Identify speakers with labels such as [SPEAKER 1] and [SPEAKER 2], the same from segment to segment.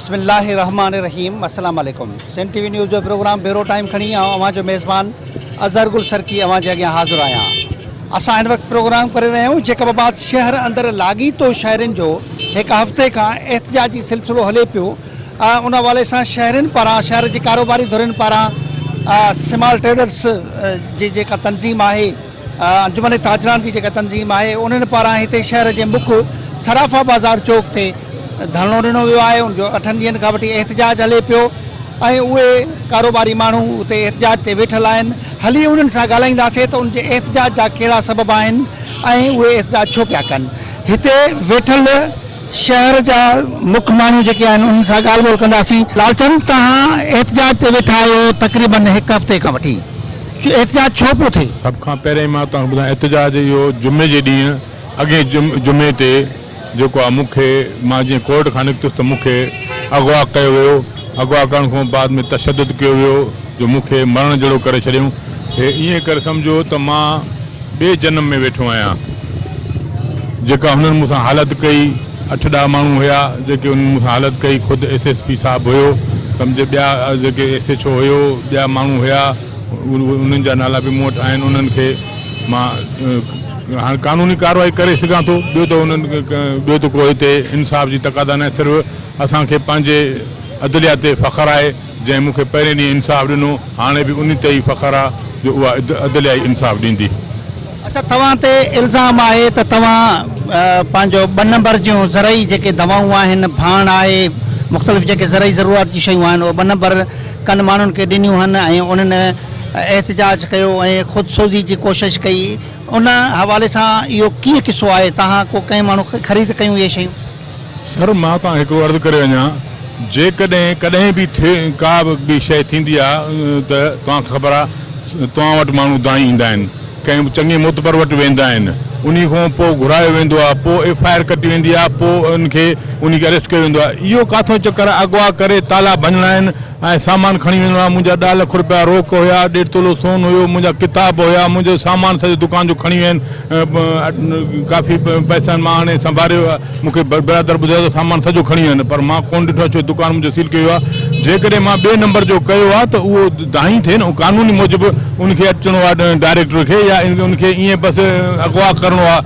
[SPEAKER 1] बिस्मिल्लाहिर्रहमानिर्रहीम अस्सलाम वालेकुम। सन टीवी न्यूज़ जो प्रोग्राम बेरो टाइम खणी अवां जो मेज़बान अज़हर गुल सरकी अवां जे अॻियां हाज़िर आहियां। असां हिन वक़्तु प्रोग्राम करे रहिया आहियूं जैकबाबाद शहर अंदरि लाॻीतो शहरनि जो हिकु हफ़्ते खां एहतिजाजी सिलसिलो हले पियो। उन हवाले सां शहरनि पारां शहर जे कारोबारी धुरियुनि पारां स्मॉल ट्रेडर्स जी जेका तंज़ीम आहे, अंजुमन ताजरान जी जेका तंज़ीम आहे, उन्हनि पारां हिते शहर जे मुख्य सराफा बाज़ार चौक ते धरणो ॾिनो वियो आहे। उनजो 8 ॾींहंनि खां वठी एहतिजाज हले पियो ऐं उहे कारोबारी माण्हू उते एहतिजाज ते वेठल आहिनि। हली उन्हनि सां ॻाल्हाईंदासीं त उनजे एहतिजाज जा कहिड़ा सबब आहिनि ऐं उहे एहतिजाज छो पिया कनि। हिते वेठल शहर जा मुख्य माण्हू जेके आहिनि उन्हनि सां ॻाल्हि ॿोल कंदासीं। लालचंद, तव्हां एहतिजाज ते वेठा आहियो तक़रीबन हिकु हफ़्ते खां वठी, एहतिजाज छो पियो थिए?
[SPEAKER 2] सभ खां पहिरें मां तव्हांखे ॿुधायां, एहतिजाज इहो जुमे जे ॾींहुं अॻे जुमे ते जेको आहे मूंखे, मां जीअं कोर्ट खां निकितुसि त मूंखे अगवा कयो वियो। अगवा करण खां बाद में तशदुद कयो वियो जो मूंखे मरण जहिड़ो करे छॾियऊं। हे ईअं करे सम्झो त मां ॿिए जनम में वेठो आहियां। जेका हुननि मूंसां हालत कई, 8-10 माण्हू हुया जेके उन्हनि मूंसां हालत कई। ख़ुदि SSP साहिबु हुयो, सम्झे ॿिया जेके SHO हुयो, ॿिया माण्हू हुया, उन्हनि जा नाला बि मूं वटि आहिनि। उन्हनि खे मां हाणे कानूनी कार्रवाई करे सघां थो। ॿियो त को हिते इंसाफ़ जी तक़ादा न, सिर्फ़ु असांखे पंहिंजे अदलिया ते फ़ख़्रु आहे जंहिं मूंखे पहिरें ॾींहुं इंसाफ़ ॾिनो। हाणे बि उन ते ई फ़ख़्रु आहे जो उहा अदलिया ई इंसाफ़ ॾींदी।
[SPEAKER 1] अच्छा, तव्हां ते इल्ज़ाम आहे त तव्हां पंहिंजो 2 नंबर जूं ज़रई जेके दवाऊं आहिनि, भाण आहे, मुख़्तलिफ़ जेके ज़रई ज़रूरत जी शयूं आहिनि, उहे 2 नंबर कनि माण्हुनि खे ॾिनियूं आहिनि ऐं उन्हनि एहतिजाज कयो ऐं ख़ुदि जी कोशिशि कई। उन हवाले सां इहो कीअं किसो आहे? तव्हां को कंहिं माण्हू खे ख़रीद कयूं इहे शयूं?
[SPEAKER 2] सर, मां तव्हां हिकिड़ो अर्ज़ु करे वञा, जेकॾहिं कॾहिं बि का बि शइ थींदी आहे त तव्हांखे ख़बर आहे तव्हां वटि माण्हू दाई ईंदा आहिनि, कंहिं चङे मुतबर वटि वेंदा आहिनि। उन खां पोइ घुरायो वेंदो आहे, पोइ FIR कटी वेंदी आहे, पोइ उनखे अरेस्ट कयो वेंदो आहे। इहो काथो चकर आहे? अगवा करे ताला भञणा आहिनि ऐं सामान खणी वेंदो आहे। मुंहिंजा 2 लाख रुपया रोक हुया, 1.5 तोलो सोन हुयो, मुंहिंजा किताब हुया, मुंहिंजो सामान सॼो दुकान जो खणी विया आहिनि। काफ़ी पैसनि मां हाणे संभालियो आहे। मूंखे बरादर ॿुधायो त सामान सॼो खणी विया आहिनि, पर मां कोन ॾिठो छो दुकान मुंहिंजो सील कयो आहे। जेकॾहिं मां 2 नंबर जो कयो आहे त उहो दाही थिए न, कानूनी मूजिबि उनखे अचिणो आहे डायरेक्टर खे, या उनखे ईअं बसि अगवा करिणो आहे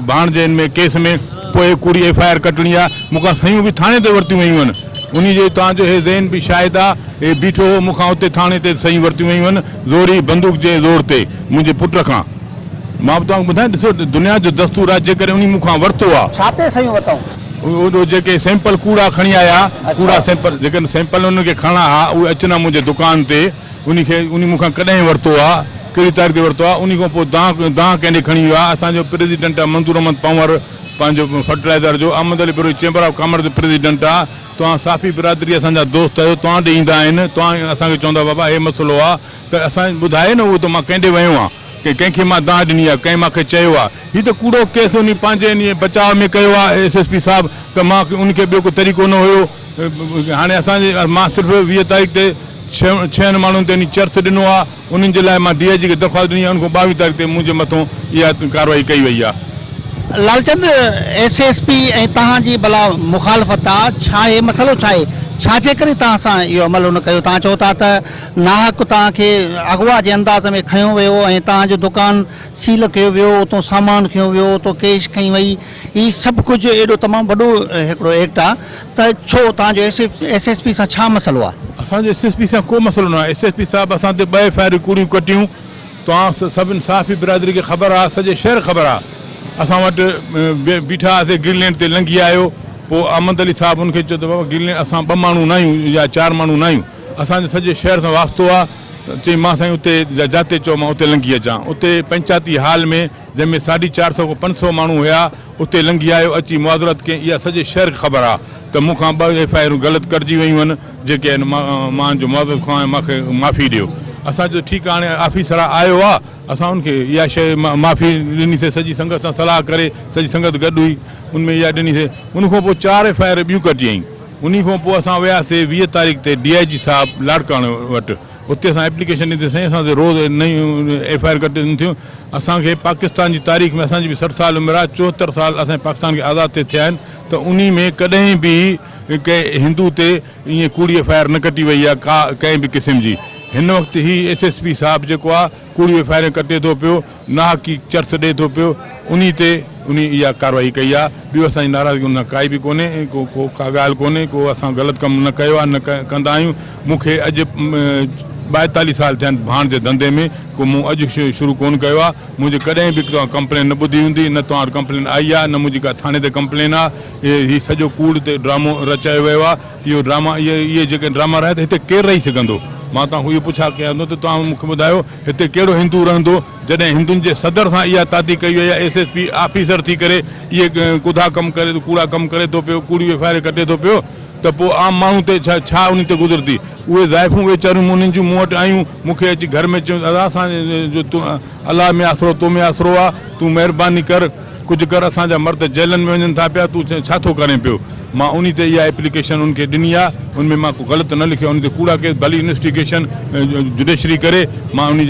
[SPEAKER 2] भाणजे में केस में, पोइ पूरी FIR कटणी आहे। मूंखां सयूं बि थाणे ते वरितियूं वयूं आहिनि। उन जो तव्हांजो हे ज़ैन बि शायदि आहे, हे बीठो हो मूंखां उते थाणे ते सयूं वरितियूं वयूं आहिनि, ज़ोरी बंदूक जे ज़ोर ते मुंहिंजे पुट खां। मां बि तव्हांखे ॿुधायां, ॾिसो दुनिया जो दस्तूर आहे, जेकॾहिं उन मूंखां वरितो आहे।
[SPEAKER 1] छा ते सयूं वरितऊं?
[SPEAKER 2] उहो जेके सैंपल कूड़ा खणी आया, कूड़ा सैंपल जेके सैंपल उनखे खणा हा, उहे अचनि मुंहिंजे दुकान ते। उन मूंखां कॾहिं वरितो आहे, कहिड़ी तारीख़ ते वरितो आहे। उन खां पोइ दाह कंहिंजे खणी वियो आहे। असांजो प्रेसिडेंट आहे मंज़ूर अहमद पंवर, पंहिंजो फर्टिलाइज़र जो, Ahmed Ali Baroi chamber of commerce जो प्रेसिडेंट आहे। तव्हां साफ़ी बिरादरी असांजा दोस्त आहियो, तव्हां ॾे ईंदा आहिनि, तव्हां असांखे चवंदा बाबा हे मसइलो आहे त असां ॿुधाए न, उहो त मां कंहिं ॾे वियो आहियां की कंहिंखे मां दाह ॾिनी आहे, कंहिं मूंखे चयो आहे। हीअ त कूड़ो केस उन पंहिंजे बचाव में कयो आहे SSP साहिबु, त मां उनखे ॿियो को तरीक़ो न हुयो। हाणे मां सिर्फ़ु 20 तारीख़ ते 6 माण्हुनि ते चर्च ॾिनो आहे। उन्हनि जे लाइ मां DIG खे दरख़्वास्त ॾिनी आहे। उनखां 22 तारीख़ ते मुंहिंजे मथां इहा कार्रवाई कई वई आहे।
[SPEAKER 1] लालचंद, SSP ऐं तव्हांजी भला मुखालफ़त आहे, छा आहे मसइलो? छा आहे, छाजे करे तव्हां सां इहो अमल न कयो? तव्हां चओ था त नाहक तव्हांखे अगवा जे अंदाज़ में खयो वियो ऐं तव्हांजो दुकान सील कयो वियो, उतां सामान खयो वियो, उतां कैश खई वई। हीअ सभु कुझु एॾो तमामु वॾो हिकिड़ो एक्ट आहे, त छो तव्हांजो SSP सां छा मसइलो आहे?
[SPEAKER 2] असांजो SSP सां को मसइलो न आहे। SSP साहिबु असां ते 2 FIR कूड़ियूं कटियूं। तव्हां सभिनी साफ़ी बिरादरी खे ख़बर आहे, सॼे शहर ख़बर आहे। असां वटि बीठा हुआसीं, ग्रीनलैंड ते लंघी आयो, पोइ अहमद अली साहिबु उनखे चयो त बाबा ग्रीनलैंड असां 2 माण्हू न आहियूं या 4 माण्हू न आहियूं, असांजे सॼे शहर सां वास्तो आहे। चई मां साईं उते जाते चओ मां उते लंघी अचां। उते पंचायती हाल में जंहिंमें 450 खां 500 माण्हू हुया, उते लंघी आयो, अची मुआज़रत कयईं। इहा सॼे शहर खे ख़बर आहे त मूंखां 2 FIR ग़लति कटिजी वयूं आहिनि, जेके आहिनि मां जो मुआज़रत खां मूंखे माफ़ी ॾियो। असांजो ठीकु आहे, हाणे ऑफिसर आयो आहे, असां उनखे इहा शइ माफ़ी ॾिनीसीं। सॼी संगत सां सलाह करे सॼी संगत गॾु हुई, उनमें इहा ॾिनीसीं। उनखां पोइ 4 FIR ॿियूं कटियईं। उन खां पोइ असां वियासीं 20 तारीख़ ते DIG साहिबु लाड़काणे वटि। उते असां एप्लीकेशन ॾींदासीं, असांखे रोज़ नयूं FIR कटियूं थियूं। असांखे पाकिस्तान जी तारीख़ में, असांजी बि 60 साल उमिरि आहे, 74 साल असांजे पाकिस्तान खे आज़ादु थिया आहिनि, त उन में कॾहिं बि कंहिं हिंदू ते ईअं कूड़ी एफ.आई.आर. न कटी वई आहे का कंहिं बि क़िस्म जी। हिन वक़्तु ही एस.एस.पी. साहिबु जेको आहे कूड़ी एफ.आई.आर. कटे थो पियो, नाहकी चर्च ॾिए थो पियो, उन ते इहा कार्रवाई कई आहे। ॿियो असांजी नाराज़गी उन काई बि कोन्हे, को का ॻाल्हि कोन्हे, को असां ग़लति कमु न कयो आहे, न कंदा आहियूं। मूंखे अॼु 42 साल थिया आहिनि भाण जे धंधे में, को मूं अॼु शुरू कोन कयो आहे। मुंहिंजे कॾहिं बि तव्हां कंप्लेन न ॿुधी हूंदी, न तव्हां वटि कंप्लेन आई आहे, न मुंहिंजी का थाणे ते कंप्लेन आहे। हीउ सॼो कूड़ ते ड्रामो रचायो वियो आहे। इहो ड्रामा इहे जेके ड्रामा रहिया त हिते केरु रही सघंदो? मां तव्हांखो इहो पुछा कयां थो त तव्हां मूंखे ॿुधायो हिते कहिड़ो हिंदू रहंदो जॾहिं हिंदुनि जे सदर सां इहा ताती कई वई आहे। एस.एस.पी. ऑफिसर थी करे इहे कुधा कमु करे, कूड़ा कमु करे थो पियो, कूड़ी एफ.आई.आर. कटे थो पियो, त पोइ आम माण्हू ते छा उन ते गुज़रती? उहे ज़ाइफ़ूं वेचारियूं उन्हनि जूं मूं वटि आयूं, मूंखे अची घर में चयूं दादा असांजे तूं अलाह में आसिरो, तो में आसिरो आहे, तूं महिरबानी कर, कुझु कर, असांजा मर्द जेलनि में वञनि था पिया, तूं छा थो करें पियो? मां उन ते इहा एप्लीकेशन उनखे ॾिनी आहे, उनमें मां को ग़लति न लिखियो, उन ते कूड़ा केस भली इन्वेस्टिगेशन जुडिशरी करे, मां उन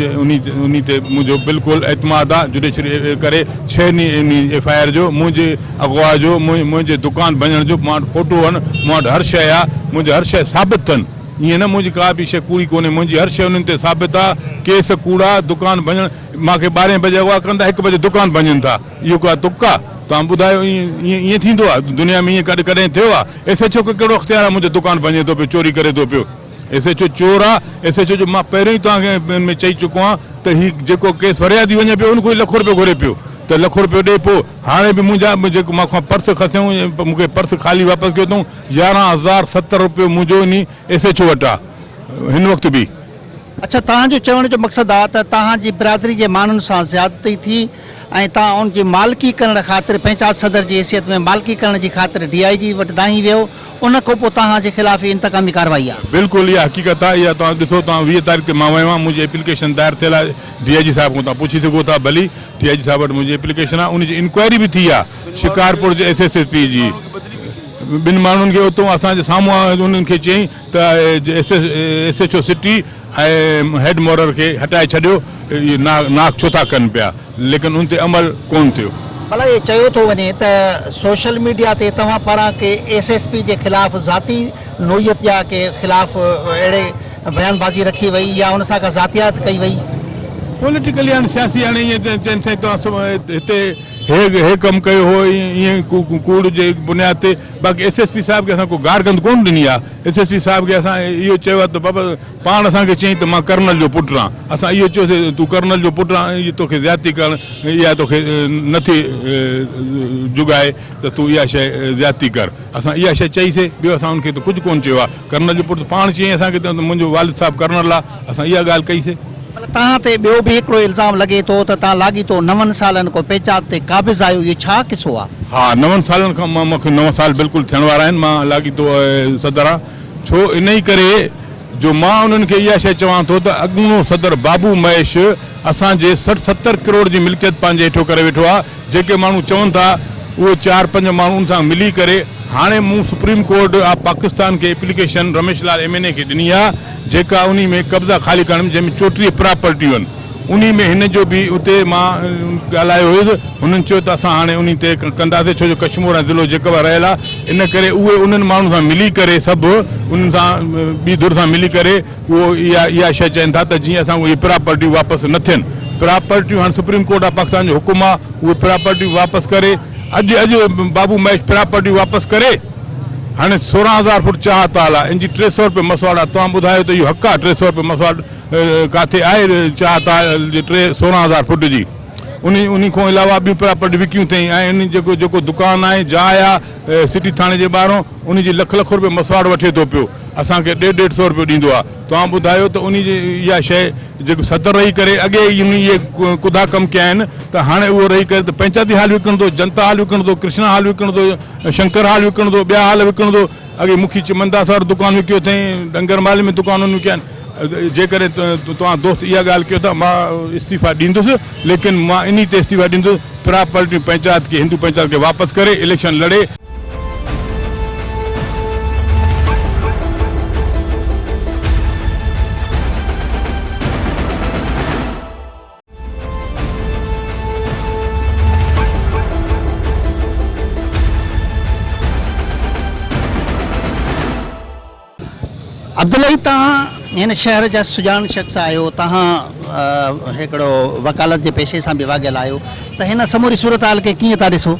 [SPEAKER 2] ते मुंहिंजो बिल्कुलु एतमाद आहे। जुडिशरी करे 6 ॾींहं एफ.आई.आर. जो, मुंहिंजे अगवा जो, मुंहिंजे दुकान भञण जो, मां वटि फोटो आहिनि, मूं वटि हर शइ आहे, मुंहिंजी हर शइ साबित अथनि। ईअं न मुंहिंजी का बि शइ कूड़ी कोन्हे, मुंहिंजी हर शइ उन्हनि ते साबित आहे। केस कूड़ा, दुकान भञण, मूंखे 12 बजे अगवा कंदा, 1 बजे दुकान भञनि था। इहो का तुक आहे? तव्हां ॿुधायो ईअं थींदो आहे? दुनिया में ईअं कॾहिं थियो आहे? एस.एच.ओ. खे कहिड़ो अख़्तियार आहे मुंहिंजो दुकान भञे थो पियो, चोरी करे थो पियो? एस.एच.ओ. चोर आहे। एस.एच.ओ. जो मां पहिरियों ई तव्हांखे में चई चुको आहियां त हीउ जेको केस फरियादी वञे पियो, उनखां ₹1 लख घुरे पियो, त ₹1 लख ॾिए पोइ हाणे बि मुंहिंजा जेको मूंखां पर्स खसियऊं, मूंखे पर्स ख़ाली वापसि कयो अथऊं। ₹11,070 मुंहिंजो इन एस.एच.ओ. वटि आहे हिन वक़्तु बि।
[SPEAKER 1] अच्छा, तव्हांजो चवण जो मक़सदु आहे त तव्हांजी बिरादरी जे माण्हुनि सां ज़्यादती थी ऐं तव्हां उनजी मालिकी करण ख़ातिर, पंचायत सदर जी हैसियत में मालिकी करण जी ख़ातिर DIG वटि दाही वियो, उन खां पोइ तव्हांजे ख़िलाफ़ इंतकामी कार्रवाई आहे?
[SPEAKER 2] बिल्कुलु इहा हक़ीक़त आहे। इहा तव्हां ॾिसो, तव्हां 20 तारीख़ ते मां वियो आहियां, मुंहिंजी एप्लीकेशन दायर थियल आहे। DIG साहिब खां तव्हां पुछी सघो था, भली DIG साहिब वटि मुंहिंजी एप्लीकेशन आहे, उनजी इंक्वायरी बि थी आहे शिकारपुर जे SSSP जी। ॿिनि माण्हुनि खे उतां असांजे साम्हूं उन्हनि खे चयईं त SHO सिटी ऐं हेड मोरर खे हटाए छॾियो, इहे नाक छो था कनि पिया, लेकिन उन ते अमल कोन थियो।
[SPEAKER 1] भला ये चयो थो वञे त सोशल मीडिया ते तव्हां पारां के SSP जे ख़िलाफ़ ज़ाती नोयत या के ख़िलाफ़ अहिड़े बयानबाज़ी रखी वई या उन सां का ज़ातियात कई वई?
[SPEAKER 2] पॉलिटिकली हाणे सियासी हाणे ईअं चइनि साईं तव्हां हिते हे कमु कयो हो, ईअं कूड़ जे बुनियाद ते। बाक़ी SSP साहिब खे असां को गार गंद कोन ॾिनी आहे। SSP साहिब खे असां इहो चयो आहे त बाबा पाण असांखे चयईं त मां कर्नल जो पुटु आहियां, असां इहो चयोसीं तूं कर्नल जो पुटु आहीं, इहो तोखे ज़्यादती करणु, इहा तोखे नथी जुगाए त तूं इहा शइ ज़्यादती कर। असां इहा शइ चईसीं, ॿियो असां उनखे त कुझु कोन चयो आहे। कर्नल जो पुटु पाण चयईं असांखे त मुंहिंजो वालिद साहिबु कर्नल आहे, असां इहा ॻाल्हि कईसीं।
[SPEAKER 1] तव्हां ते ॿियो बि हिकिड़ो इल्ज़ाम लॻे थो त तव्हां लाॻीतो 9 सालनि खां पंचायत ते क़ाबिज़ आहियो, इहो छा किसो आहे?
[SPEAKER 2] हा, 9 सालनि खां मूंखे 9 साल बिल्कुलु थियण वारा आहिनि, मां लाॻीतो सदर आहियां। छो इन ई करे जो मां उन्हनि खे इहा शइ चवां थो त अॻूणो सदर बाबू महेश असांजे 60-70 करोड़ जी मिल्कियत पंहिंजे हेठो करे वेठो आहे। जेके माण्हू चवनि था उहे 4-5 माण्हुनि सां मिली करे, हाणे मूं सुप्रीम कोर्ट ऑफ पाकिस्तान खे एप्लीकेशन रमेश लाल MNA खे ॾिनी आहे, जेका उन में कब्ज़ा ख़ाली करण में जंहिंमें 34 प्रॉपर्टियूं आहिनि, उन में हिन जो बि उते मां ॻाल्हायो हुयुसि। हुननि चयो त असां हाणे उन ते कंदासीं, छो जो कश्मीर ऐं ज़िलो जेको रहियल आहे, इन करे उहे उन्हनि माण्हुनि सां मिली करे, सभु उन्हनि सां ॿी धुर सां मिली करे उहो इहा शइ चवनि था त जीअं असां उहे प्रॉपर्टियूं वापसि न थियनि। प्रॉपर्टियूं हाणे सुप्रीम कोर्ट ऑफ पाकिस्तान जो हुकुम आहे, उहे प्रॉपर्टियूं वापसि करे, अॼु बाबू महेश प्रॉपर्टियूं वापसि करे, हाणे 16,000 फुट चाह ताल आहे, इनजी 300 रुपये मसवाड़ आहे। तव्हां ॿुधायो त इहो हक़ आहे? 300 रुपये मसवाड़ किथे आहे चाह ताल जे 16,000 फुट जी? उन खां अलावा ॿियूं प्रॉपर्टी विकियूं अथई ऐं इन जेको दुकानु आहे, जाइ आहे सिटी थाणे जे ॿाहिरों, उनजी लख रुपये मसवाड़ वठे थो पियो, असांखे 150 रुपयो ॾींदो आहे। तव्हां ॿुधायो त उन जी इहा शइ जेको सदर रही करे अॻे इहे कुदा कमु कया आहिनि, त हाणे उहो रही करे त पंचायती हाल विकिणंदो, जनता हाल विकिणंदो, कृष्णा हाल विकिणंदो, शंकर हाल विकिणंदो, ॿिया हाल विकिणंदो। अॻे मुखी चिमनदास वारो दुकानु विकियो अथई, डंगरमाली में दुकानुनि विकिया आहिनि। जेकॾहिं तव्हां दोस्त इहा ॻाल्हि कयो था, मां इस्तीफ़ा ॾींदुसि, लेकिन मां इन ते इस्तीफ़ा ॾींदुसि प्रॉपर्टी पंचायत खे, हिंदू पंचायत खे वापसि करे इलेक्शन लड़े।
[SPEAKER 1] अब्दुल्ला तव्हां हिन शहर जा सुञाण शख़्स आहियो, तव्हां हिकिड़ो वकालत जे पेशे सां बि वाॻियल आहियो, त हिन समूरी सूरत हाल खे कीअं था ॾिसो?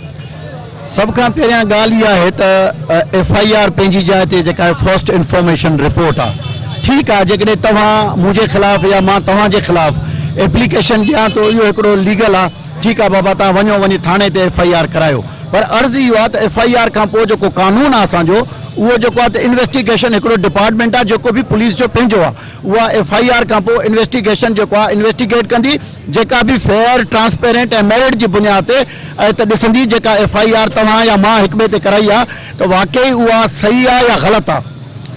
[SPEAKER 3] सभ खां पहिरियां ॻाल्हि इहा आहे त FIR पंहिंजी जाइ ते जेका आहे फर्स्ट इंफॉर्मेशन रिपोर्ट आहे। ठीकु आहे, जेकॾहिं तव्हां मुंहिंजे ख़िलाफ़ु या मां तव्हांजे ख़िलाफ़ु एप्लीकेशन ॾियां थो, इहो हिकिड़ो लीगल आहे। ठीकु आहे बाबा, तव्हां वञो वञी थाणे ते FIR करायो, पर अर्ज़ु इहो आहे त FIR खां पोइ जेको कानून आहे असांजो, उहो जेको आहे त इन्वेस्टिगेशन हिकिड़ो डिपार्टमेंट आहे जेको बि पुलिस जो पंहिंजो आहे, उहा FIR खां पोइ इन्वेस्टिगेशन जेको आहे इन्वेस्टिगेट कंदी, जेका बि फेयर ट्रांसपेरेंट ऐं मेरिट जी बुनियाद ते त ॾिसंदी जेका FIR तव्हां या मां हिक ॿिए ते कराई आहे त वाक़ई उहा सही आहे या ग़लति आहे।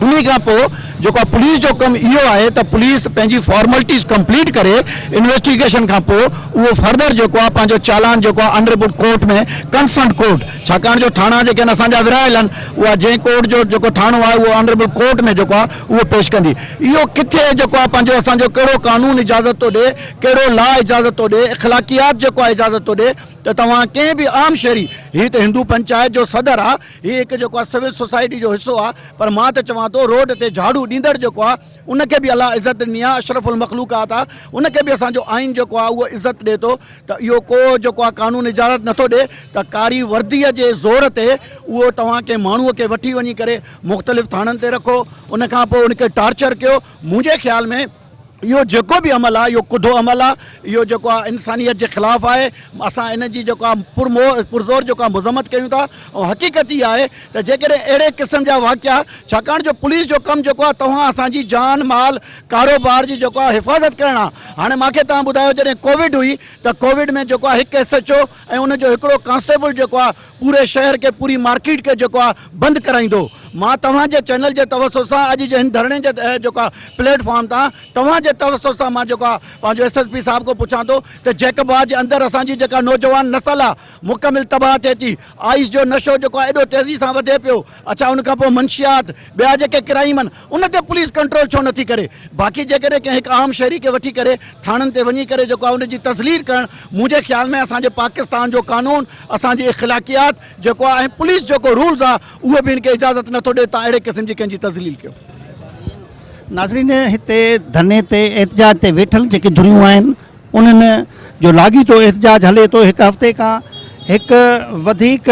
[SPEAKER 3] उन खां पोइ जेको आहे पुलिस जो कमु इहो आहे त पुलिस पंहिंजी फॉर्मेलिटीज़ कंप्लीट करे इन्वेस्टिगेशन खां पोइ उहो फर्दर जेको आहे पंहिंजो चालान जेको आहे ऑनरेबल कोर्ट में कंसर्न कोर्ट, छाकाणि जो थाणा जेके आहिनि असांजा विरहायल आहिनि, उहा जंहिं कोर्ट जो जेको थाणो आहे उहो ऑनरेबल कोर्ट में जेको आहे उहो पेश कंदी। इहो किथे जेको आहे पंहिंजो असांजो कहिड़ो कानून इजाज़त थो ॾिए, कहिड़ो लॉ इजाज़त थो ॾिए, इख़लाक़ियात जेको आहे इजाज़त थो ॾिए त तव्हां कंहिं बि आम शहरी, हीअ त हिंदू पंचायत जो सदर आहे, हीअ हिकु जेको आहे सिविल सोसाइटी जो हिसो आहे, पर मां त चवां थो रोड ते झाड़ू ॾींदड़ जेको आहे उनखे बि अलाह इज़त ॾिनी आहे, अशरफुल मखलूक़ात आहे, उनखे बि असांजो आइन जेको आहे उहो इज़त ॾिए थो। त इहो को जेको आहे कानून इजाज़त नथो ॾिए त कारी वर्दीअ जे ज़ोर ते उहो तव्हांखे माण्हूअ खे वठी वञी करे मुख़्तलिफ़ थाणनि ते रखो, उनखां पोइ उनखे टार्चर कयो। मुंहिंजे ख़्याल में इहो जेको बि अमल आहे इहो कुधो अमल आहे, इहो जेको आहे इंसानियत जे ख़िलाफ़ु आहे। असां इन जी जेको आहे पुरज़ोर जेको आहे मुज़म्मत कयूं था। ऐं हक़ीक़त इहा आहे त जेकॾहिं अहिड़े क़िस्म जा वाक़िया, छाकाणि जो पुलिस जो कमु जेको आहे तव्हां असांजी जान माल कारोबार जी जेको आहे हिफ़ाज़त करणु आहे। हाणे मूंखे तव्हां ॿुधायो, जॾहिं कोविड हुई त कोविड में जेको आहे हिकु SHO ऐं उनजो हिकिड़ो कांस्टेबल जेको आहे पूरे शहर खे, पूरी मार्केट खे जेको आहे बंदि कराईंदो। मां तव्हांजे चैनल जे तवसुस सां अॼु जे हिन धरणे जे जेको आहे प्लेटफॉर्म तां तव्हांजे तवसुस सां मां जेको आहे पंहिंजो SSP साहिब खां पुछां थो त जैकबाद जे अंदरि असांजी जेका नौजवान नस्ल आहे मुकमिल तबाह थिए थी। आइस जो नशो जेको आहे एॾो तेज़ी सां वधे पियो। अच्छा, उनखां पोइ मंशियात, ॿिया जेके क्राइम आहिनि उन ते पुलिस कंट्रोल छो नथी करे? बाक़ी जेकॾहिं कंहिं हिकु आम शहरी खे वठी करे थाणनि ते वञी करे जेको आहे उनजी तज़लील करणु, मुंहिंजे ख़्याल में असांजे पाकिस्तान जो कानून, असांजी इख़लाक़ियात जेको आहे ऐं पुलिस जेको रूल्स आहे उहो बि हिनखे इजाज़त नथो ॾिए तव्हां अहिड़े क़िस्म जी कंहिंजी तज़लील कयो।
[SPEAKER 1] नाज़रीन, हिते धरने ते एहतजाज ते वेठल जेके धुरियूं आहिनि उन्हनि जो लाॻीतो एहतजाज हले थो। हिकु हफ़्ते खां हिकु वधीक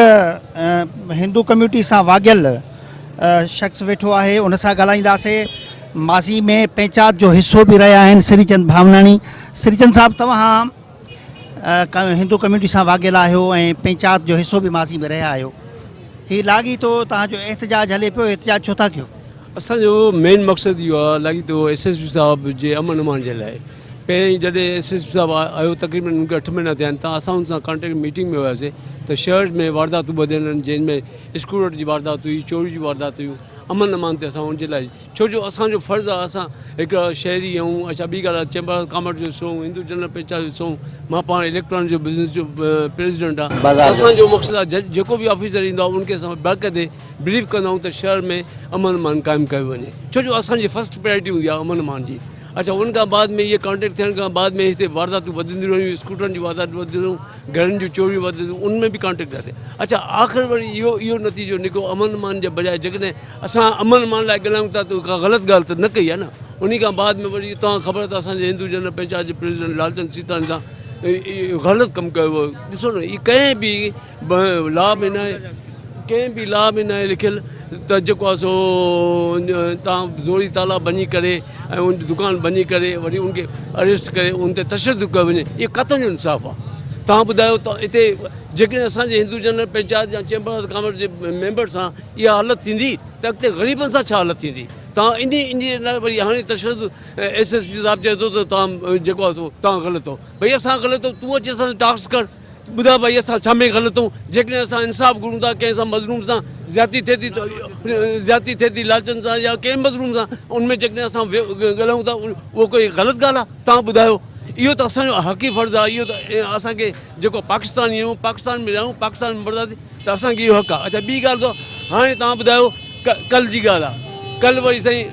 [SPEAKER 1] हिंदू कम्यूनिटी सां वाॻियल शख़्स वेठो आहे, उन सां ॻाल्हाईंदासीं। माज़ी में पंचायत जो हिसो बि रहिया आहिनि श्रीचंद भावनाणी। श्रीचंद साहिबु, तव्हां हिंदू कम्यूनिटी सां वाॻियल आहियो ऐं पंचायत जो हिसो बि माज़ी में रहिया आहियो। हीअ लाॻीतो तव्हांजो एहतजाज हले पियो, एहतजाज छो था कयो?
[SPEAKER 4] असांजो मेन मक़सदु इहो आहे, लाॻीतो SSP साहिब जे अमन अमान जे लाइ। पहिरीं जॾहिं SSP साहिबु आयो, तक़रीबन उनखे 8 महीना थिया आहिनि, त असां हुन सां कॉन्टेक्ट मीटिंग में हुयासीं त शहर में वारदातूं वधियल आहिनि, जंहिंमें स्कूटर जी वारदात हुई, चोरी जी वारदात हुयूं। अमन अमान ते असां हुनजे लाइ, छो जो असांजो फ़र्ज़ु आहे, असां हिकिड़ा शहरी आहियूं। अच्छा, ॿी ॻाल्हि आहे, चैम्बर ऑफ कॉमर्स जो हिसो, हिंदू जनरल पंचायत जो हिसो, मां पाण इलेक्ट्रॉनिक जो बिज़नेस जो प्रेसिडेंट आहे। असांजो मक़सदु आहे जेको बि ऑफिसर ईंदो आहे उनखे असां बाक़ाइदे ब्रीफ कंदा आहियूं त शहर में अमन अमान क़ाइमु कयो वञे, छो जो असांजी फर्स्ट प्रायोरिटी हूंदी आहे अमन अमान जी। अच्छा, उनखां बाद में इहे कॉन्टेक्ट थियण खां बाद में हिते वारदातूं वधंदियूं रहियूं, स्कूटरनि जी वारदातूं वधंदियूं रहियूं, घरनि जूं चोरियूं वधंदियूं, उनमें बि कॉन्टेक्ट थिए। अच्छा, आख़िर वरी इहो नतीजो निकितो अमन अमान जे बजाए, जेकॾहिं असां अमन अमान लाइ ॻाल्हायूं था त का ग़लति ॻाल्हि त न कई आहे न। उन खां बाद में वरी तव्हां ख़बर आहे त असांजे हिंदू जनरल पंचायत जे प्रेसिडेंट लालचंद सीतानी सां ग़लति कमु कयो हुओ। ॾिसो न, इहे कंहिं बि लॉ में न आहे, कंहिं बि लॉ में न आहे लिखियलु त जेको आहे सो तव्हां ज़ोरी ताला बनी करे ऐं उन दुकान बनी करे वरी उनखे अरेस्ट करे उन ते तशदुद कयो वञे, इहो किथां जो इंसाफ़ु आहे? तव्हां ॿुधायो त हिते जेकॾहिं असांजे हिंदू जनरल पंचायत या chamber of commerce J member सां इहा हालत थींदी त अॻिते ग़रीबनि सां छा हालत थींदी? तव्हां इन लाइ वरी हाणे तशदुद SSP साहिबु चए थो त तव्हां जेको आहे सो तव्हां ग़लति हो। भई असां ग़लति हो, तूं अची असां टास्क कर, ॿुधा भई असां छा में ग़लति हूं। जेकॾहिं असां इंसाफ़ घुरूं था, कंहिं सां मज़लूम सां ज़्यादती थिए थी लालचंद सां या कंहिं मज़लूम सां, उनमें जेकॾहिं असां ॻाल्हायूं था उहो कोई ग़लति ॻाल्हि आहे? तव्हां ॿुधायो। इहो त असांजो हक़ी फ़र्ज़ु आहे। इहो त असांखे जेको पाकिस्तानी आहियूं, पाकिस्तान में रहूं, पाकिस्तान में बरदासीं, त असांखे इहो हक़ु आहे। अच्छा, ॿी ॻाल्हि त हाणे तव्हां ॿुधायो कल्ह जी ॻाल्हि आहे। कल्ह वरी साईं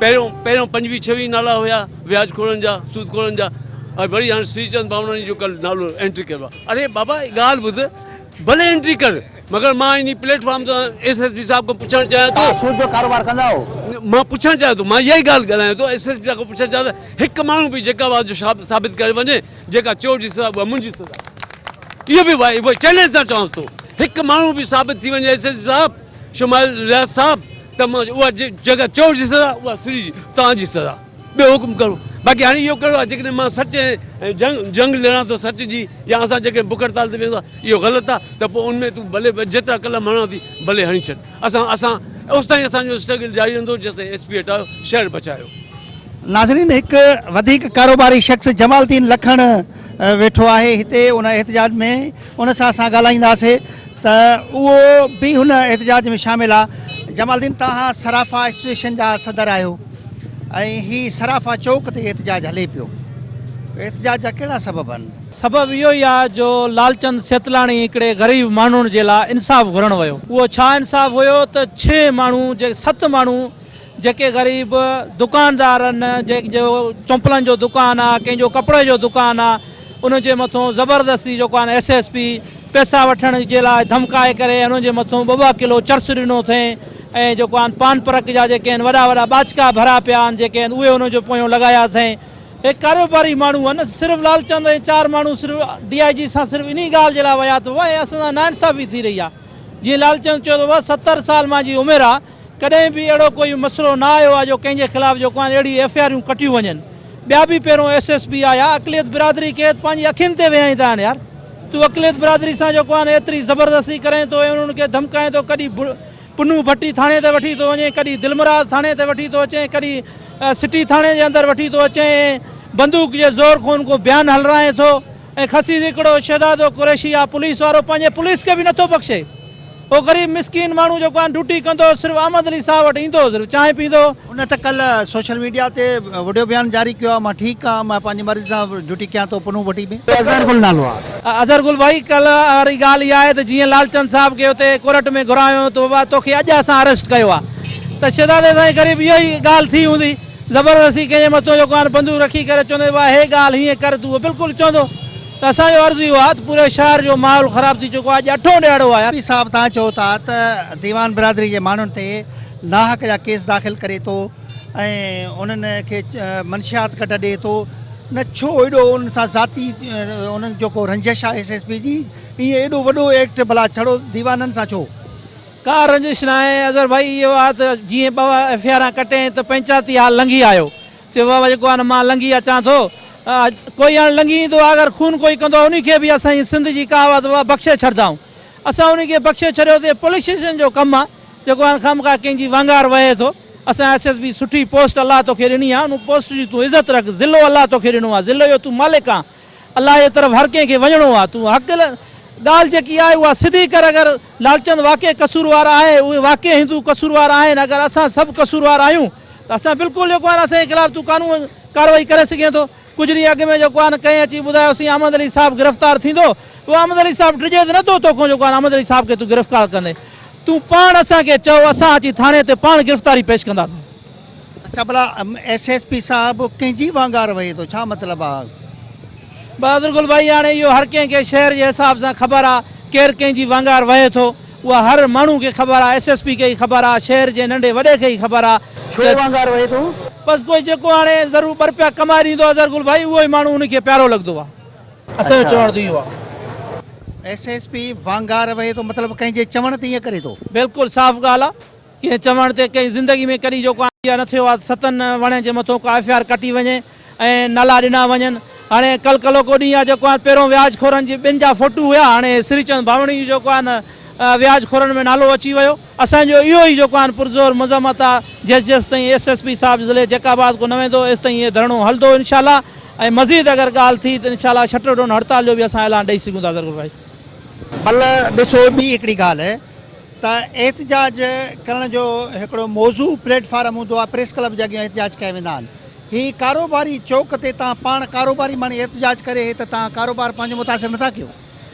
[SPEAKER 4] पहिरियों 25-26 नाला हुया व्याज खोड़नि जा, सूद खोड़नि जा, ऐं वरी हाणे श्रीचंद भावनानी जो कल्ह नालो एंट्री कयो आहे। अरे बाबा, ॻाल्हि ॿुध, भले एंट्री कर, मगर मां इन प्लेटफॉर्म तां SSP साहिब खां पुछणु चाहियां थो,
[SPEAKER 1] सूद जो कारोबार कंदा हो?
[SPEAKER 4] मां पुछणु चाहियां थो, मां इहा ई ॻाल्हि ॻाल्हायां थो, SSP खां पुछणु चाहियां थो, हिकु माण्हू बि जेका वाद जो साबित करे वञे, जेका चोर जी सज़ा उहा मुंहिंजी सज़ा, इहो बि उहो चैलेंज सां चवांसि थो, हिकु माण्हू बि साबित थी वञे SSP साहिबु, शुमाइल रियाज़ साहिबु, त मां उहा जेका चोर जी सज़ा उहा श्री जी तव्हांजी सज़ा, ॿियो हुकुम करो। बाक़ी हाणे इहो कहिड़ो आहे, जेकॾहिं मां सच ऐं जंग लड़ां थो सच जी, या असां जेके बुख हड़ताल ते वेंदो आहे इहो ग़लति आहे, त पोइ उनमें तूं भले जेतिरा कलम हणो थी भले हणी छॾ, असां उस ताईं असांजो स्ट्रगल जारी रहंदो जेसिताईं SP हटायो, शहर बचायो।
[SPEAKER 1] नाज़रीन, हिकु वधीक कारोबारी शख़्स जमालुद्दीन लखण वेठो आहे हिते उन एहतजाज में, उन सां असां ॻाल्हाईंदासीं त उहो बि हुन एहतजाज में शामिलु आहे। जमालुद्दीन, तव्हां सराफ़ा एसोसिएशन जा सदर आहियो ऐं ही सराफ़ा चौक ते एहतजाज हले पियो, एहतजाज जा कहिड़ा सबब आहिनि?
[SPEAKER 5] सबबु इहो ई आहे जो लालचंद सेतलाणी हिकिड़े ग़रीब माण्हुनि जे लाइ इंसाफ़ घुरणु वियो। उहो छा इंसाफ़ हुयो त 6 माण्हू 7 माण्हू जेके ग़रीब दुकानदार आहिनि, जो चंपलनि जो दुकानु आहे, कंहिंजो कपिड़े जो दुकानु आहे, उनजे मथां ज़बरदस्ती जेको आहे SSP पैसा वठण जे लाइ धमकाए करे उनजे मथां 2 किलो चर्स ॾिनो अथई, ऐं जेको आहे पान परक जा जेके आहिनि वॾा वॾा बाचका भरिया पिया आहिनि जेके आहिनि उहे उनजो पोयों लॻाया अथई। हे कारोबारी माण्हू आहिनि, सिर्फ़ु लालचंद ऐं 4 माण्हू सिर्फ़ु DIG सां सिर्फ़ु इन ॻाल्हि जे लाइ विया त भाई असां सां नाइंसाफ़ी थी रही आहे। जीअं लालचंद चयो त 70 साल मुंहिंजी उमिरि आहे, कॾहिं बि अहिड़ो कोई मसइलो न आयो आहे जो कंहिंजे ख़िलाफ़ु जेको आहे अहिड़ी FIR कटियूं वञनि। ॿिया बि पहिरियों SSP आया, अक़लियत बिरादरी खे पंहिंजी अखियुनि ते वेहाईं था यार, तूं अक़लियत बिरादरी सां जेको आहे एतिरी ज़बरदस्ती करें थो, उन्हनि खे धमकाए थो, कॾहिं पुनू भट्टी थाणे ते वठी थो वञे, कॾहिं दिलमराज थाणे ते वठी थो अचे, कॾहिं सिटी थाणे जे अंदरि वठी थो अचे, बंदूक जे ज़ोर खां उनको बयानु हलराए थो, ऐं खसी हिकिड़ो शहदादो कुरैशी आहे पुलिस वारो, पंहिंजे पुलिस खे बि नथो बख़्शे। उहो ग़रीब मिसकिन माण्हू जेको आहे ड्यूटी कंदो, सिर्फ़ु अहमद अली साहब वटि ईंदो, सिर्फ़ु चांहि पींदो।
[SPEAKER 1] उन त कल्ह सोशल मीडिया ते वीडियो बयान जारी कयो आहे, मां ठीकु आहे, मां पंहिंजी मर्ज़ी सां ड्यूटी कयां थो पुनू भट्टी में। अज़हर नालो आहे।
[SPEAKER 5] अज़हर गुल भाई, कल्ह वारी ॻाल्हि इहा आहे त जीअं लालचंद साहब खे हुते कोर्ट में घुरायो त बाबा तोखे अॼु असां अरेस्ट कयो आहे, त शहज़ादे साईं क़रीब इहो ई ॻाल्हि थी हूंदी, ज़बरदस्ती कंहिंजे मथां जेको आहे बंदूक रखी करे चवंदो भाई हे ॻाल्हि हीअं कर, तूं बिल्कुलु चवंदो। त असांजो अर्ज़ु इहो आहे त पूरे शहर जो माहौल ख़राबु थी चुको आहे, अॼु 8 ॾियारो आहे।
[SPEAKER 1] साहब, तव्हां चओ था त दीवान बिरादरी जे माण्हुनि ते नाहक जा केस दाख़िल करे थो ऐं उन्हनि खे मंशियात कढ ॾिए थो, न छो एॾो उन सां ज़ाती उन्हनि जेको रंजिश आहे SSP जी, ईअं एॾो वॾो एक्ट भला छड़ो दीवाननि सां छो?
[SPEAKER 5] का रंजिश न आहे अज़हर भाई, इहो आहे त जीअं 2 FIR कटे त पंचायती हाल लंघी आयो, चयो बाबा जेको आहे न मां लंघी अचां थो, कोई हाणे लंघी ईंदो, अगरि खून कोई कंदो उनखे बि असांजी सिंध जी कहावत बख़्शे छॾंदाऊं, असां उनखे बख़्शे छॾियो त पुलिस स्टेशन जो कमु आहे जेको आहे खामखा कंहिंजी वांगार वहे थो। असां SSP सुठी पोस्ट अलाह तोखे ॾिनी आहे, उन पोस्ट जी तूं इज़त रख, ज़िलो अलाह तोखे ॾिनो आहे, ज़िलो जो तूं मालिक आहे, अलाह जे तरफ़ हर कंहिंखे वञिणो आहे, तूं हक़ ॻाल्हि जेकी आहे उहा सिधी कर। अगरि लालचंद वाक़ई कसूरवार आहे, उहे वाक़ई हिंदू कसूरवार आहिनि, अगरि असां सभु कसूरवार आहियूं त असां बिल्कुलु जेको आहे असांजे ख़िलाफ़ु तूं कानून कार्रवाई करे सघे थो। कुझु ॾींहं अॻु में जेको आहे न कंहिं अची ॿुधायोसीं अहमद अली साहब गिरफ़्तार थींदो, उहो अहमद अली साहब डिॼे त नथो तोखां जेको आहे अहमद अली साहब खे तूं गिरफ़्तार कंदे, तूं पाण असांखे चओ, असां अची थाणे ते पाण गिरफ़्तारी पेश कंदासीं।
[SPEAKER 1] अच्छा भला SSP साहब कंहिंजी वांगार वहे थो, छा मतिलबु आहे?
[SPEAKER 5] बहादुर गुल भाई, हाणे इहो हर कंहिंखे शहर जे हिसाब सां ख़बर आहे, केरु कंहिंजी वांगार वहे थो, उहा हर माण्हू खे ख़बर आहे, SSP खे ई ख़बर आहे, शहर जे नंढे वॾे खे ई ख़बर आहे।
[SPEAKER 1] छो वांगार वहे थो?
[SPEAKER 5] बसि कोई जेको हाणे ज़रूरु 2 रुपया कमाए ॾींदो अज़हर गुल भाई, उहो ई माण्हू उनखे प्यारो लॻंदो आहे। असांजो चवण त इहो आहे।
[SPEAKER 1] SSP वांगार वहे थो मतिलबु कंहिंजे चवण ते ईअं करे थो?
[SPEAKER 5] बिल्कुलु साफ़ ॻाल्हि आहे, कंहिं चवण ते कंहिं ज़िंदगी में कॾहिं जेको आहे न थियो आहे 7 वणे जे मथां का FIR कटी वञे ऐं नाला ॾिना वञनि। हाणे कल्ह को ॾींहुं आहे जेको आहे पहिरियों व्याज खोरनि जी 2 जा फ़ोटू हुया, हाणे श्रीचंद भावणी जेको आहे न व्याज खोरनि में नालो अची वियो। असांजो इहो ई जेको आहे पुरज़ोर मज़म्मत आहे, जेसि ताईं SSP साहिबु ज़िले जैकाबाद को न वेंदो एसि ताईं इहे धरणो हलंदो इनशाला, ऐं मज़ीद अगरि ॻाल्हि थी त इनशाला शटर डाउन हड़ताल जो बि असां ऐलान ॾेई सघूं था। अज़हर गुल भाई,
[SPEAKER 1] भल ॾिसो ॿी हिकिड़ी ॻाल्हि आहे त एहतजाज करण जो हिकिड़ो मौज़ू प्लेटफार्म हूंदो आहे, प्रेस क्लब जे अॻियां एहतजाज कया वेंदा आहिनि। हीअ कारोबारी चौक ते तव्हां पाण कारोबारी माण्हू एहतजाज करे त तव्हां कारोबार पंहिंजो मुतासिर नथा कयो?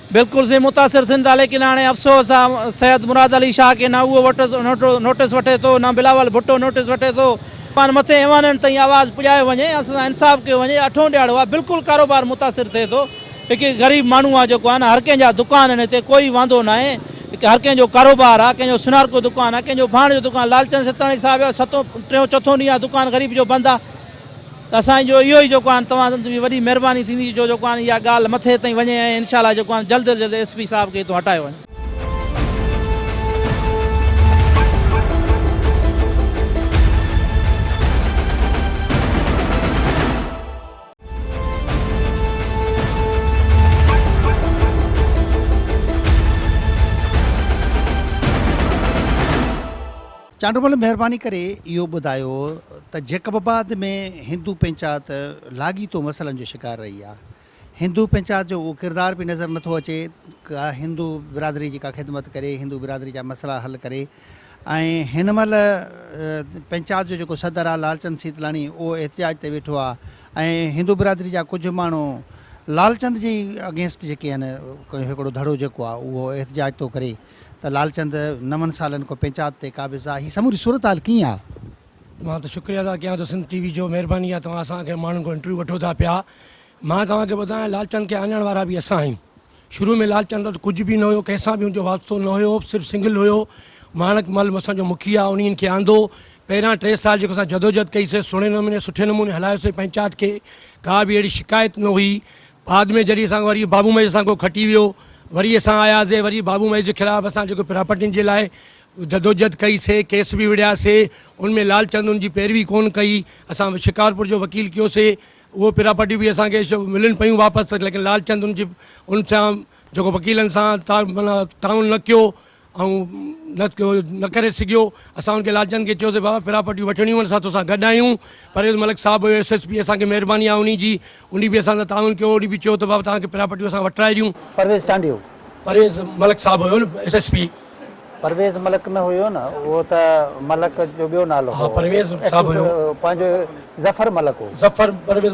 [SPEAKER 5] बिल्कुलु से मुतासिर थियनि था, लेकिन हाणे अफ़सोस आहे सैयद मुराद अली शाह खे न उहो नोटिस वठे थो, न बिलावल भुट्टो नोटिस वठे थो, पाण मथे ऐवाननि ताईं आवाज़ु पुॼायो वञे, असां इंसाफ़ कयो वञे। 8हों ॾियारो आहे, बिल्कुलु कारोबार मुतासिर थिए थो। हिकु ग़रीब माण्हू आहे जेको आहे न, हर कंहिंजा दुकान आहिनि हिते, कोई वांदो न आहे। हर कंहिंजो कारोबार आहे, कंहिंजो सुनार को दुकानु आहे, कंहिंजो भाण जो दुकानु। लालचंद सितलाणी साहिब जो सतों टियों चौथों ॾींहुं आहे दुकानु ग़रीब जो बंदि आहे। त असांजो इहो ई जेको आहे तव्हां जी वॾी महिरबानी थींदी जो जेको आहे इहा ॻाल्हि मथे ताईं वञे ऐं इनशाला जेको आहे जल्द जल्द SP साहिब खे हितो हटायो वञे।
[SPEAKER 1] चांडूमल महिरबानी करे इहो ॿुधायो त जैकबाबाद में हिंदू पंचायत लाॻीतो मसइलनि जो शिकार रही आहे। हिंदू पंचायत जो उहो किरदार बि नज़र नथो अचे, का हिंदू बिरादरी जी का ख़िदमत करे, हिंदू बिरादरी जा मसइला हल करे। ऐं हिन महिल पंचायत जो जेको सदर आहे लालचंद सीतलाणी उहो एहतिजाज ते वेठो आहे ऐं हिंदू बिरादरी जा कुझु माण्हू लालचंद जी अगेंस्ट जेके आहिनि हिकिड़ो धड़ो जेको आहे उहो एहतिजाज थो करे त लालचंद 9 सालनि खां पंचायत ते क़ाबिज़ आहे। हीअ समूरी सूरत हाल कीअं आहे?
[SPEAKER 6] मां त शुक्रिया था कयां त सिंध TV जो महिरबानी आहे, तव्हां असांखे माण्हुनि खां इंटरव्यू वठो था पिया। मां तव्हांखे ॿुधायां लालचंद खे आणण वारा बि असां आहियूं। शुरू में लालचंद वटि कुझु बि न हुयो, कंहिंसां बि हुनजो वास्तो न हुयो, सिर्फ़ु सिंगल हुयो। माणकमल असांजो मुखिया उन्हनि खे आंदो। पहिरियां 3 साल जेको असां जदोजहद कईसीं, सुठे नमूने हलायोसीं पंचायत खे, का बि अहिड़ी शिकायत न हुई। बाद में जॾहिं असां वरी बाबू महेश सां को खटी वियो, वरी असां आयासीं, वरी बाबू महेश जे ख़िलाफ़ु असां जेको प्रॉपर्टियुनि जे लाइ जदोजहद कईसीं, केस बि विड़ियासीं। उनमें लालचंद उनजी पैरवी कोन कई। असां शिकारपुर जो वकील कयोसीं, उहो प्रॉपर्टी बि असांखे मिलनि पियूं वापसि, लेकिन लालचंद उन सां जेको वकीलनि सां ताउन न कयो ऐं न करे सघियो। असां उनखे लालचंद खे चयोसीं बाबा प्रॉपर्टियूं वठणियूं, असां तोसां गॾु आहियूं। परवेज़ मलिक साहिबु हुयो SSP, असांखे महिरबानी आहे उन जी, उन बि असां सां ताउन कयो। उन बि चयो त बाबा तव्हांखे प्रॉपर्टियूं असां वठाए ॾियूं।
[SPEAKER 1] परवेज़
[SPEAKER 6] मलिक साहिबु हुयो न SSP।
[SPEAKER 1] परवेज़ मलिक न हुयो न, उहो त मलिक जो ॿियो नालो
[SPEAKER 6] हा, परवेज़ साहिबु हुयो,
[SPEAKER 1] पंहिंजो ज़फ़र मलिक हो।
[SPEAKER 6] ज़फ़र परवेज़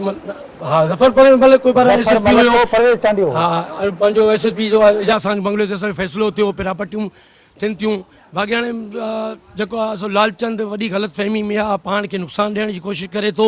[SPEAKER 6] हा, ज़फ़र परवेज़ मलिक कोई बार SSP हुयो।
[SPEAKER 1] परवेज़ चांडियो
[SPEAKER 6] हा, पंहिंजो SSP जो एजाज़ खान बंगलो ते फ़ैसिलो थियो, प्रॉपर्टियूं थियनि थियूं। बाक़ी हाणे जेको आहे सो लालचंद वॾी ग़लतफ़हमी में आहे, पाण खे नुक़सानु ॾियण जी कोशिशि करे थो।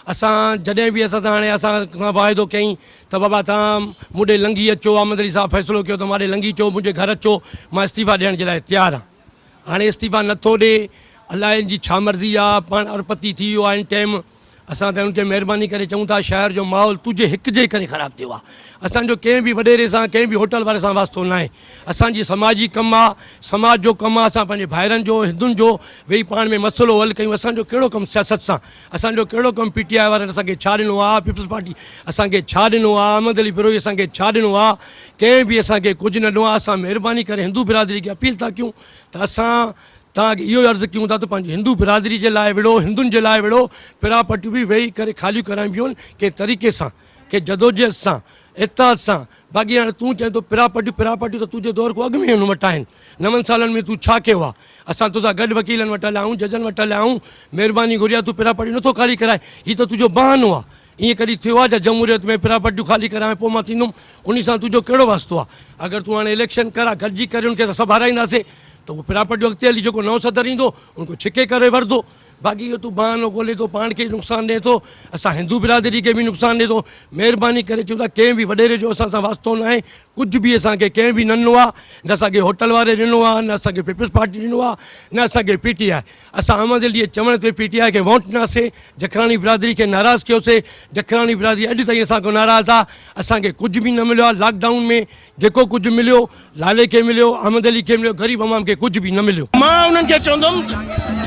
[SPEAKER 6] असां जॾहिं बि असां हाणे असां वाइदो कयईं त बाबा तव्हां मूं ॾे लंघी अचो, आमद अली साहिबु फ़ैसिलो कयो त मां ॾे लंघी अचो, मुंहिंजे घर अचो, मां इस्तीफ़ा ॾियण जे लाइ तयारु आहियां। हाणे इस्तीफ़ा नथो ॾे, अलाए इन जी छा मर्ज़ी आहे, पाण अरपति थी वियो आहे इन टाइम। असां त उनखे महिरबानी करे चऊं था, शहर जो माहौल तुंहिंजे हिक जे करे ख़राबु थियो आहे। असांजो कंहिं बि वॾेरे सां, कंहिं बि होटल वारे सां वास्तो न आहे। असांजी समाजी कमु आहे, समाज जो कमु आहे। असां पंहिंजे भाइरनि जो, हिंदुनि जो वेही पाण में मसइलो हल कयूं। असांजो कहिड़ो कमु सियासत सां, असांजो कहिड़ो कमु PTI वारनि असांखे छा ॾिनो आहे, पीपल्स पार्टी असांखे छा ॾिनो आहे, अहमद अली बिरोही असांखे छा ॾिनो आहे, कंहिं बि असांखे कुझु न ॾिनो आहे। असां महिरबानी करे हिंदू बिरादरी खे अपील था कयूं त असां तव्हांखे इहो अर्ज़ु कयूं था त पंहिंजी हिंदू बिरादरी जे लाइ विड़ो, हिंदुनि जे लाइ विड़ो, प्रॉपर्टियूं बि वेही करे ख़ालियूं कराइबियूं आहिनि कंहिं तरीक़े सां, कंहिं जदोजहद सां, इत्तेहाद सां। बाक़ी हाणे तूं चए थो प्रॉपर्टियूं त तुंहिंजे दौर खां अॻु में हुन वटि आहिनि। 9 सालनि में तूं छा कयो आहे? असां तोसां गॾु वकीलनि वटि हलिया आहियूं, जजनि वटि हलिया आहियूं, महिरबानी घुरी आहे, तूं प्रॉपर्टी नथो ख़ाली कराए। हीअ त तुंहिंजो बहानो आहे। ईअं कॾहिं थियो आहे छा जमहूरियत में प्रॉपर्टियूं ख़ाली कराए पोइ मां थींदुमि? उन सां तुंहिंजो कहिड़ो वास्तो आहे? अगरि तूं हाणे इलेक्शन करा, गॾिजी करे उनखे असां सभु हाराईंदासीं त उहो प्रॉपर्टियूं अॻिते हली जेको नओं सदर ईंदो उनको छिके करे वठंदो। बाक़ी इहो तूं बहानो ॻोल्हे थो, पाण खे नुक़सानु ॾिए थो, असां हिंदू बिरादरी खे बि नुक़सानु ॾिए थो। महिरबानी करे चऊं था, कंहिं बि वॾेरे जो असां सां वास्तो न आहे, कुझु बि असांखे कंहिं बि न ॾिनो आहे, न असांखे होटल वारे ॾिनो आहे, न असांखे पीपल्स पार्टी ॾिनो आहे, न असांखे PTI। असां अहमद अली चवण ते PTI खे वोट ॾिनासीं, जखराणी बिरादरी खे नाराज़ कयोसीं। जखराणी बिरादरी अॼु ताईं असां खां नाराज़ आहे। असांखे कुझु बि न मिलियो आहे। लॉकडाउन में जेको कुझु मिलियो, लाले खे मिलियो, अहमद अली खे मिलियो, ग़रीब अवाम खे कुझु बि न मिलियो।
[SPEAKER 7] मां उन्हनि खे चवंदुमि,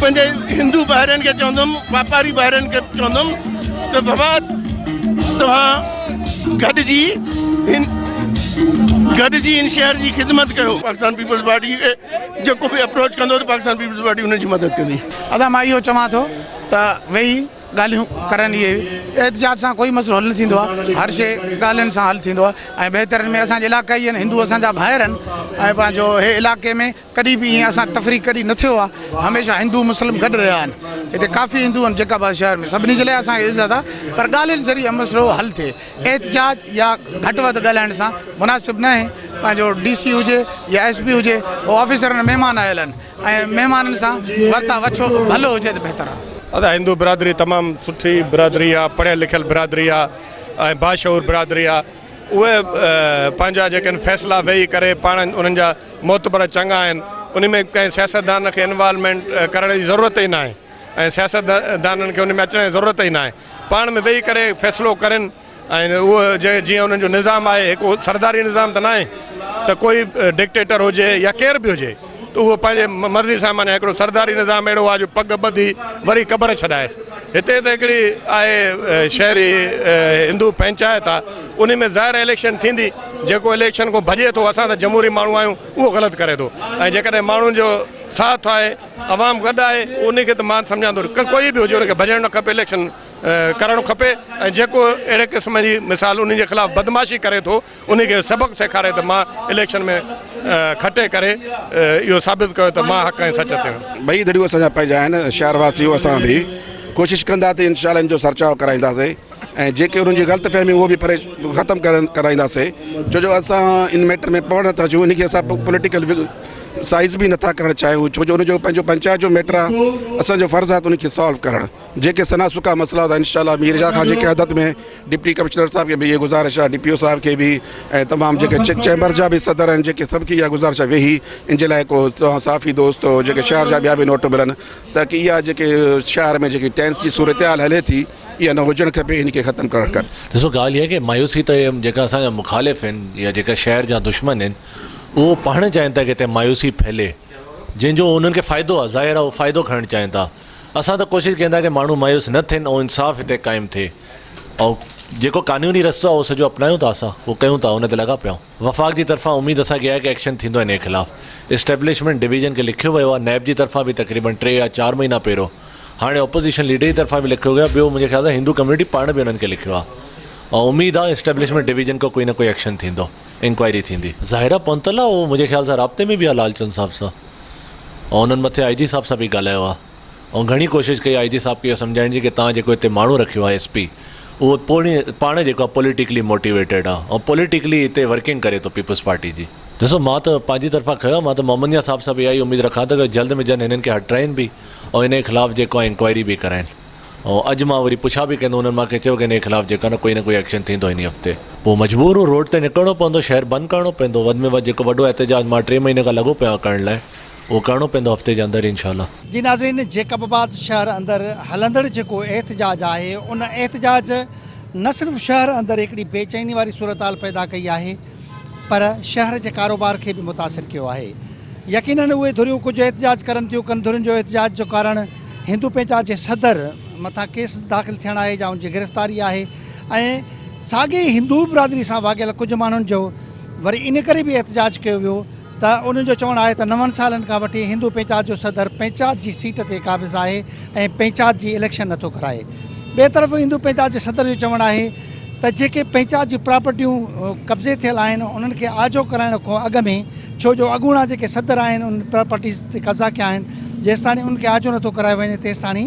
[SPEAKER 7] पंहिंजे हिंदू भाइरनि खे चवंदुमि, वापारी भाइरनि खे चवंदुमि त बाबा तव्हां गॾिजी इन शहर जी ख़िदमत कयो। पाकिस्तान पीपल्स पार्टी खे जेको बि अप्रोच कंदो त पाकिस्तान पीपल्स पार्टी हुनजी मदद कंदी।
[SPEAKER 8] अदा मां इहो चवां थो त वेही ॻाल्हियूं करनि, इहे एहतिजाज सां कोई मसइलो हल न थींदो आहे। हर शइ ॻाल्हियुनि सां हल थींदो आहे। ऐं बहितरनि में असांजे इलाइक़ा ई आहिनि, हिंदू असांजा भाइर आहिनि। ऐं पंहिंजो हे इलाइक़े में कॾहिं बि ईअं असां तफ़रीक़ कॾहिं न थियो आहे। हमेशह हिंदू मुस्लिम गॾु रहिया आहिनि। हिते काफ़ी हिंदू आहिनि जैकाबाद शहर में, सभिनी जे लाइ असांखे इज़त आहे। पर ॻाल्हियुनि ज़रिए मसइलो हल थिए। एहतिजाज या घटि वधि ॻाल्हाइण सां मुनासिबु न आहे। पंहिंजो DC हुजे या SP हुजे, उहो ऑफिसर महिमान आयल आहिनि ऐं महिमाननि सां वर्ता वछो भलो हुजे त बहितर आहे।
[SPEAKER 9] अदा हिंदू बिरादरी तमामु सुठी बिरादरी आहे, पढ़ियल लिखियल बिरादरी आहे ऐं बाशऊर बिरादरी आहे। उहे पंहिंजा जेके आहिनि फ़ैसिला वेही करे पाण उन्हनि जा मोतबर चङा आहिनि, उन में कंहिं सियासतदान खे इन्वॉल्वमेंट करण जी ज़रूरत ई न आहे ऐं सियासतदाननि खे उन में अचण जी ज़रूरत ई न आहे। पाण में वेही करे फ़ैसिलो करनि ऐं उहो जीअं उन्हनि जो निज़ाम आहे हिकु सरदारी निज़ाम त न आहे त कोई डिक्टेटर हुजे या केर बि हुजे त उहो पंहिंजे मर्ज़ी सां माना हिकिड़ो सरदारी निज़ाम अहिड़ो आहे जो पग ॿधी वरी क़बर छॾाएसि। हिते त हिकिड़ी आहे शहरी हिंदू पंचायत आहे, उन में ज़ाहिर इलेक्शन थींदी, जेको इलेक्शन को भॼे थो, असां त जमहूरी माण्हू आहियूं, उहो ग़लति करे थो। ऐं जेकॾहिं माण्हुनि जो साथ आहे, अवाम गॾु आहे, उनखे त मां सम्झां थो कोई बि हुजे उनखे भॼणु न खपे, इलेक्शन करणु खपे। ऐं जेको अहिड़े क़िस्म जी मिसाल उन जे ख़िलाफ़ु बदमाशी करे थो, उनखे सबक़ु सेखारे त मां इलेक्शन में खटे करे इहो साबित कयो त मां हक़ ऐं सच ते
[SPEAKER 10] ॿई धड़ियूं असांजा पंहिंजा आहिनि शहरवासी, असां बि कोशिशि कंदा त इंशाअल्लाह इन जो सरचाव कराईंदासीं ऐं जेके उन्हनि जी ग़लतफ़हमी उहो बि ख़तमु कराईंदासीं। छो जो असां इन मैटर में पढ़णु नथा अचूं, इनखे असां पॉलिटिकल साइज़ बि नथा करणु चाहियूं, छो जो उनजो पंहिंजो पंचायत जो मैटर आहे, असांजो फ़र्ज़ु आहे त उनखे सॉल्व करणु। जेके सना सुका मसइला था इंशाअल्लाह मीरजा खां जेके हदत में डिप्टी कमिश्नर साहब खे बि इहे गुज़ारिश आहे, DPO साहब खे बि ऐं तमामु जेके चैम्बर जा बि सदर आहिनि, जेके सभु इहा गुज़ारिश आहे वेही इन जे लाइ को तव्हां साफ़ी दोस्त हो जेके शहर जा ॿिया बि नोट मिलनि ताकी इहा जेके शहर में जेकी टेंस जी सूरत हाल हले थी इहा न हुजणु खपे, इनखे ख़तमु करणु खपे।
[SPEAKER 11] ॾिसो ॻाल्हि इहा की मायूसी त जेका असांजा मुखालिफ़ आहिनि या जेका शहर जा दुश्मन आहिनि उहो पाण चाहिनि था की हिते मायूसी फैले, जंहिंजो उन्हनि खे फ़ाइदो आहे, ज़ाहिर आहे उहो फ़ाइदो खणणु चाहिनि था। असां त कोशिशि कंदा की माण्हू मायूस न थियनि ऐं इंसाफ़ हिते क़ाइमु थिए, ऐं जेको कानूनी रस्तो आहे उहो सॼो अपनायूं था, असां उहो कयूं था, उन ते लॻा पिया आहियूं। वफ़ाक़ जी तरफ़ां उमेदु असांखे आहे की एक्शन थींदो इन जे ख़िलाफ़ु। इस्टेब्लिशमेंट डिवीज़न खे लिखियो वियो आहे, नैब जी तरफ़ां बि तक़रीबन 3 या 4 महीना पहिरियों, हाणे अपोज़िशन लीडर जी तरफ़ां बि लिखियो वियो आहे, ॿियो मुंहिंजे ख़्याल सां हिंदू कम्यूनिटी पाण बि उन्हनि खे लिखियो आहे, ऐं उमेदु आहे इस्टेब्लिशमेंट डिवीज़न को कोई न कोई एक्शन थींदो, इंक्वायरी थींदी। ज़ाहिरा पहुतल आहे, उहो मुंहिंजे ख़्याल सां राब्ते में बि आहे लालचंद साहब सां, ऐं उन्हनि मथे IG साहब सां बि ॻाल्हायो आहे, ऐं घणी कोशिशि कई IG साहब खे इहो सम्झाइण जी की तव्हां जेको हिते माण्हू रखियो आहे SP, उहो पाण जेको आहे पॉलिटिकली मोटिवेटेड आहे ऐं पॉलिटिकली हिते वर्किंग करे थो पीपल्स पार्टी जी। ॾिसो मां त पंहिंजी तरफ़ां कयो, मां त मोहम्मदिया साहब सां बि इहा ई उमेदु रखां थो की जल्द में जल्द हिननि खे हटाइनि बि ऐं हिन जे ख़िलाफ़ु जेको आहे इंक्वायरी बि कराइनि। ऐं अॼु मां वरी पुछा बि कंदो उन्हनि मूंखे चयो की हिन जे ख़िलाफ़ु जेका न कोई एक्शन थींदो हिन हफ़्ते, पोइ मजबूर रोड ते निकिरणो पवंदो, शहर बंदि करणो पवंदो, वधि में वधि जेको वॾो एहतजाज मां 3 महीने खां लॻो पियो करण लाइ, उहो करणो पवंदो हफ़्ते जे अंदरि इंशाअल्लाह।
[SPEAKER 1] जी नाज़रीन, जैकबाबाद शहर अंदरि हलंदड़ जेको एहतजाज आहे उन एहतजाज न सिर्फ़ु शहर अंदरि हिकिड़ी बेचैनी वारी सूरत हाल पैदा कई आहे, पर शहर जे कारोबार खे बि मुतासिर कियो आहे। यकीनन उहे धुरियूं कुझु एहतजाज करनि थियूं, कनि धुरियुनि जो एहतजाज जो कारण हिंदू पंचायत जे सदर मथां केस दाख़िल थियणु आहे या उनजी गिरफ़्तारी आहे, ऐं साॻे हिंदू बिरादरी सां वाॻियल कुझु माण्हुनि जो वरी इन करे बि एहतजाज कयो वियो त उन्हनि जो चवणु आहे त 9 सालनि खां वठी हिंदू पंचायत जो सदर पंचायत जी सीट ते क़ाबिज़ आहे ऐं पंचायत जी इलेक्शन नथो कराए। ॿिए तरफ़ हिंदू पंचायत जे सदर जो चवणु आहे त जेके पंचायत जूं प्रॉपर्टियूं कब्ज़े थियल आहिनि उन्हनि खे आजो कराइण खां अॻु में, छो जो अॻूणा जेके सदर आहिनि उन प्रॉपर्टीज़ ते कब्ज़ा कया आहिनि, जेसि ताणी उनखे आजो नथो कराए वञे तेसि ताणी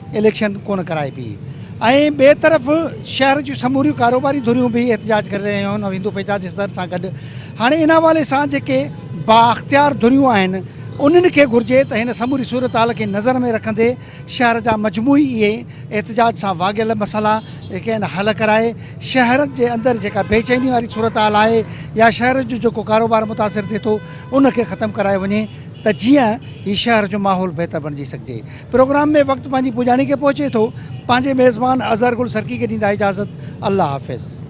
[SPEAKER 1] इलेक्शन कोन कराए पई। ऐं ॿिए तरफ़ शहर जूं समूरियूं कारोबारी धुरियूं बि एहतजाज करे रहियूं आहिनि हिंदू पंचायत जे सदर सां गॾु। हाणे इन हवाले सां जेके बाअख्तियार धुरियूं आहिनि उन्हनि खे घुरिजे त हिन समूरी सूरत हाल खे नज़र में रखंदे शहर जा मजमूई इहे एहतजाज सां वाॻियल मसइला जेके आहिनि हल कराए, शहर जे अंदरि जेका बेचैनी वारी सूरत हाल आहे या शहर जो जेको कारोबार मुतासिर थिए थो उनखे ख़तमु कराए वञे त जीअं ही शहर जो माहौल बहितर बणिजी सघिजे। प्रोग्राम में वक़्तु पंहिंजी पुॼाणी खे पहुचे थो। पंहिंजे मेज़बान अज़हर गुल सरकी खे ॾींदा इजाज़त। अल्लाह हाफ़िज़।